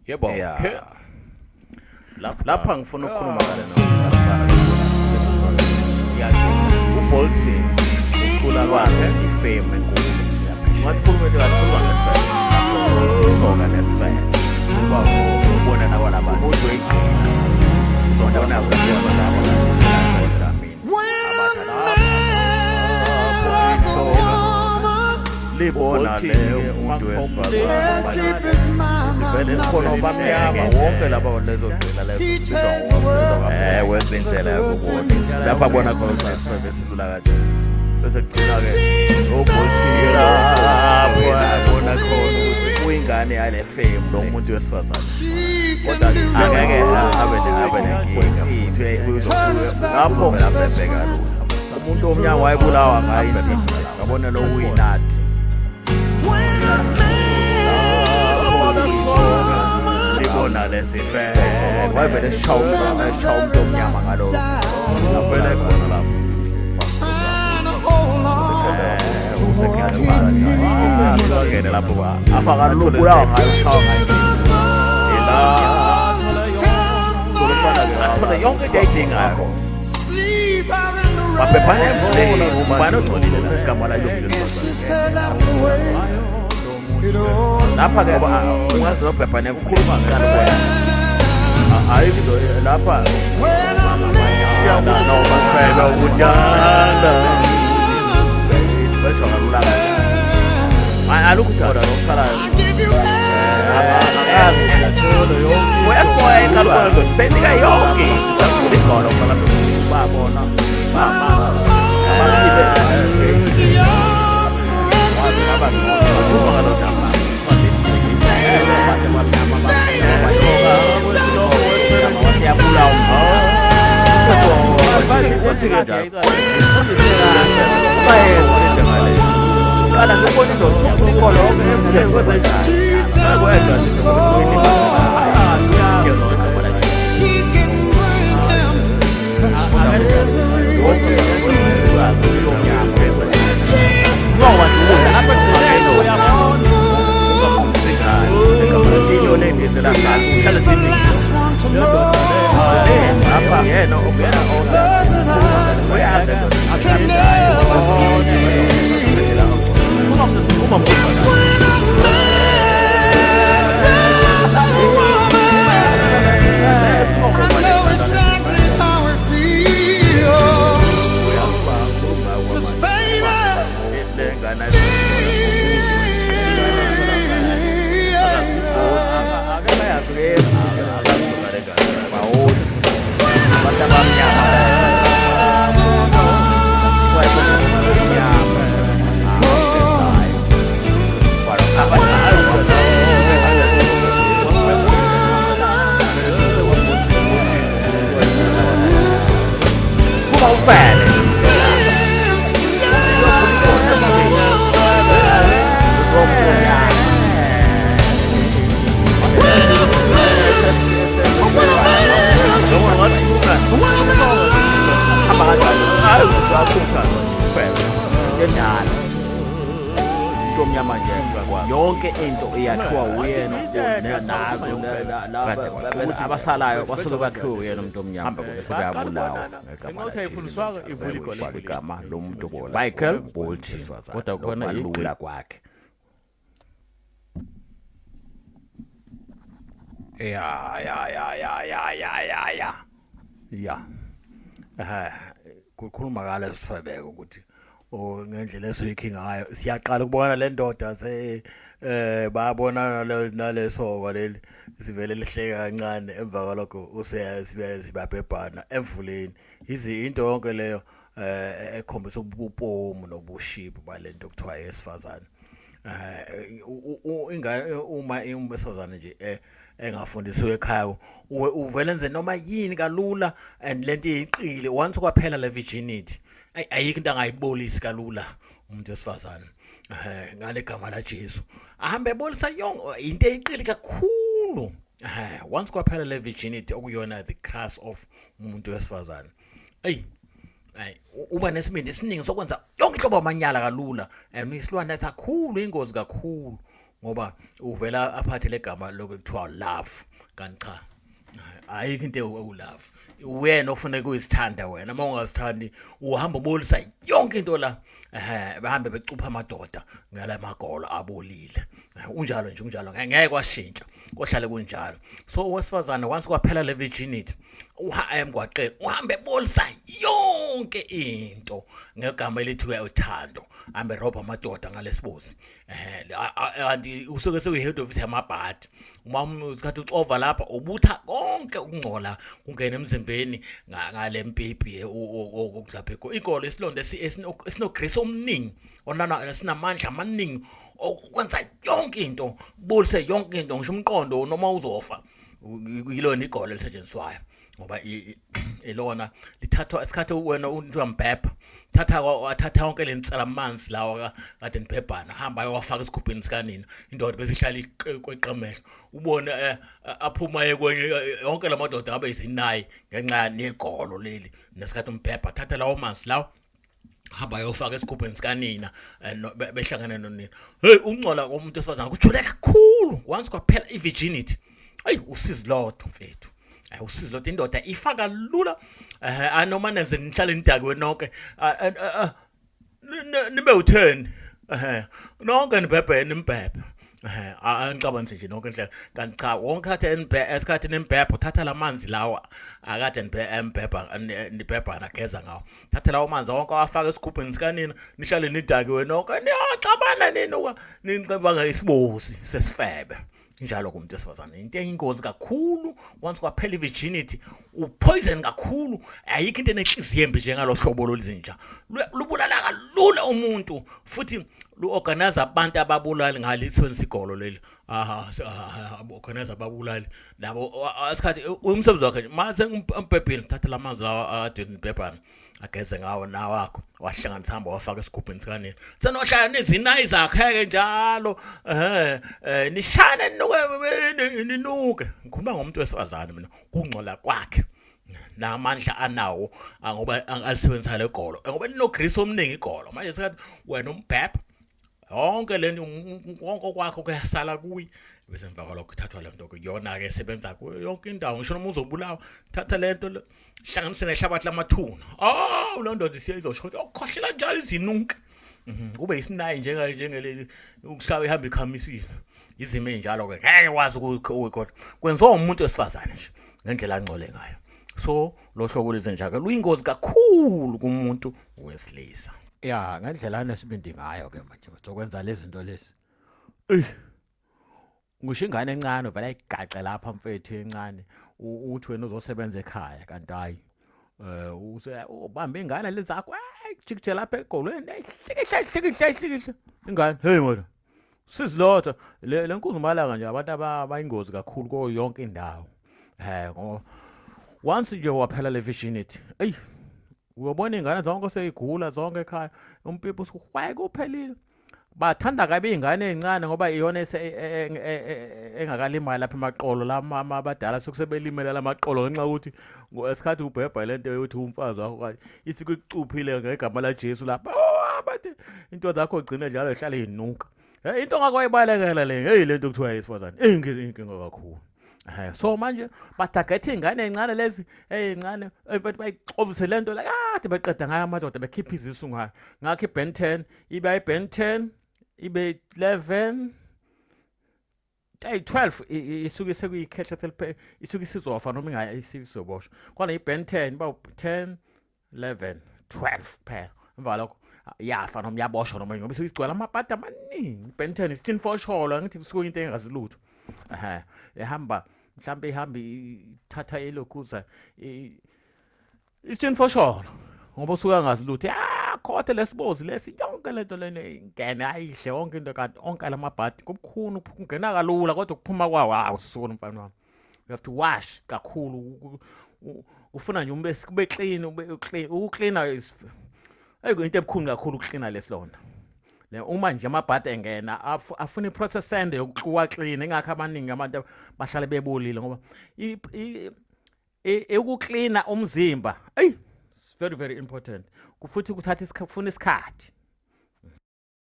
Yebo. Yeah. Okay. Lapha ngifuna ukukhuluma ngale nomfana uBolt ucula kwakhe ifame enkulu ngathi khuluma into kakhulu ngesifele isoka nesifele ngoba ubona nawo labantu umuntu wegcina uzobona ukuthi labo lasidlamini abathanda isoka libona le umuntu wesifazane vele khona bamnyama wonke laba lezo dela lezo wenza indlela yokubona lapha bona khona ukuthi esilula kanje bese kugcina ke oBoltira bona khona uyingane yale fame lo muntu wesifazane kodwa angeke abe nenkinga futhi uzokhuluma lapho ngabheka lo umuntu omnyama wayebulawa ngayo insipho ngabona lo uyinati libona lesife wayevele shawumuntu omnyama ngalo avele khona lapho usekele lapho ba afaka lobulawa ngayo shawa ngayo ila kulofana yonke dating akho baphepha emvuleni ubani ogcolile la igama la lapha ke ungazi nophepha nevukhuluma ngalo wena ayikho lapha shiyana noma fela ukudala isibetho ngalula alukho uthanda nokusala wesimoya ekalubona senika yonke sisafuna igolo ngoba babona yonke into eyakhiwa uyena abasalayo basuke bakhiwe uyena umuntu omnyama bese bayabulawa ngegama lo muntu Michael Bolt kodwa khona ilula kwakhe kukhuluma ngale sifebeka ukuthi ngendlela esiyikhinga ngayo siyaqala ukubona le ndoda bayabona naleso kwaleli sivele lihleka kancane emva kwalokho usiyazibabhebhana emvuleni into yonke leyo ekhombisa ubupomu nobushiphu balento kuthiwa yesifazane ingane uma imbesozana nje engafundisiwe ekhaya uvele enze noma yini kalula and lento iyiqile once kwaphela le virginity ayikho into angayibolisi kalula umuntu wesifazane ngale gama la Jesu ahambe ebolisa yonke into eyiqile kakhulu once kwaphela le virginity okuyona the curse of umuntu wesifazane uba nesibindi esiningi sokwenza yonke inhlobo amanyala kalula isilwane kakhulu ingozi kakhulu ngoba uvela aphathe legama lokuthiwa love kanti cha ayikho into ewulove wena ofuna ukuzithanda wena uma ungazithandi uhamba bolisa yonke into la bahambe becupha amadoda ngala magolo abolile unjalo nje unjalo ngeke kwashintsha kohlale kunjalo so wesifazane once kwaphela le virginity emgwaqeni uhambe bolisa yonke into ngegama elithi uyathando hambe robha amadoda ngalesibuzi anti usuke sekuyihead of amabhadi uma usikhathi ucova lapha ubutha konke ukungcola kungena emzimbeni ngale mpipi okudlapheko ikolo isilonde esinogrisi omningi onana sinamandla amaningi okwenza yonke into bolise yonke into ngisho umqondo noma uzofa yilona igolo elisetshenziswayo ngoba ilona lithathwa esikhathi wena umuntu uyambhebha wathatha yonke lensela amanzi lawa kade nibhebhana hamba ayowafaka esigubhini sikanina indoda bese ihlala kweqemehlo ubone aphuma ekwenye yonke lamadoda abe izinayi ngenxa negolo leli nesikhathi umbhebha thatha lawo manzi lawo hamba ayofaka esigubhini sikanina behlangene nonina hey ungcola komuntu esifazana kujule kakhulu once kwaphela ivirginity ayi usizi lodwa mfethu usizi lodwa indoda ifaka lula anoma nenze nihlale nidakwe nonke nibe u10 nonke nibhebhe nimbhebhe angicabanise nje nonke indlela kanti cha wonke esikhathi nembhebha uthatha lamanzi lawa akade embhebha nibhebha nageza ngawo thatha lawo manzi wonke awafaka esigubhini sikanina nihlale nidakwe nonke niyacabana nicabanga isibozi sesifebe njalo kumuntu esifazane into eyingozi kakhulu once kwaphela ivirginity upoison kakhulu ayikho into enenhliziyo embi njengalo hlobo lolizinja lubulala kalula umuntu futhi lu-organize abantu ababulali ngalisebenzisa igolo leli organize ababulali nabo asikhathi umsebenzi wakhe mase umbhebhile thatha lamanzi lawa adinibhebhana ageze ngawo nawakho wahlanganisa hamba wafaka esigubhini sikanini senohlala nezinayi zakhe njalo nishane ninuke ngikhuluma ngomuntu wesifazane mina kungcola kwakhe namandla anawo ngoba alisebenzisa legolo ngoba linogrisi omningi igolo manje sikathi wena umbhebha yonke lento wonke kwakho kuyasala kuyi bese emva kwalokho uthathwa lento kuyona ke esebenza kuyo yonke indawo ngisho noma uzobulawa thatha lento hlanganise nehlabathi lamathuna lo ndoda siyizosho ukhohlela njalo izinunke kube isinayi njengelezi ukuhlaba ihamba ikhamisile izimo enjalo ke ngeke wazi ukuthi kwenziwa umuntu wesifazane nje ngendlela angcole ngayo so lo hlobo lezenja ke luyingozi kakhulu kumuntu wesilisa ya ngendlela anesibindi ngayo ke manje uzokwenza lezi zinto lezi ngisho ingane encane vela igaxe lapha mfethu encane uthi wena uzosebenza ekhaya kanti hayi ubambe ingane lezakho jikje lapha egolweni hlikihla ingane hey mona sizilotha le nkunzumalanga nje abantu abayingozi kakhulu kuyo yonke indawo ngoba once nje waphela le virginity uyobona ingane zonke seyigula zonke ekhaya umpipo usukwayeke uphelile bathanda kabe ingane ezincane ngoba iyona engakalimali lapha emaqolo lama abadala sokusebelimela lamaqolo ngenxa ukuthi ngesikhathi ubhebha lento yokuthi umfazi wakho ithi kucuphile ngegama la Jesu lapha bathi into zakho gcina njalo ihlale inuka into ngakwayibalekela le hey lento kuthiwa isifazane inkinga kakhulu so manje batarget ingane ezincane lezi ezincane mfethu bayixovise lento la kade beqeda ngayo amadoda bekhipha izisu ngayo ngakho iBen 10 ibe iBen 10 ibe 11 12 isuke sekuyikhetha seliphe isuke isizofa noma ingaya isizoboshwa khona iBen 10 ba 10 11 12 phela emva lokho yafa noma yaboshwa noma ngoba isigcwala amabhada amaningi iBen 10 16 for sholo ngithi kusuke into engazilutho ehamba mhlambe ihambi ithatha elokuza isithini for sure ngoba usuka ngazilutho khothe lesibozi lesi yonke lento lena ingene ayihle wonke into kanti onke lamabhadi kubukhulu kungena kalula kodwa kuphuma kwawo usukona mfana wami you have to wash kakhulu ufuna nje ube clean ukucleana into ebukhulu kakhulu ukucleana lesilonda uma nje amabhadi engena afuna iprocess ende yokuwa clean engakho abaningi abantu bahlale bebolile ngoba ukucleana umzimba it's very very important futhi kuthatha isikhathi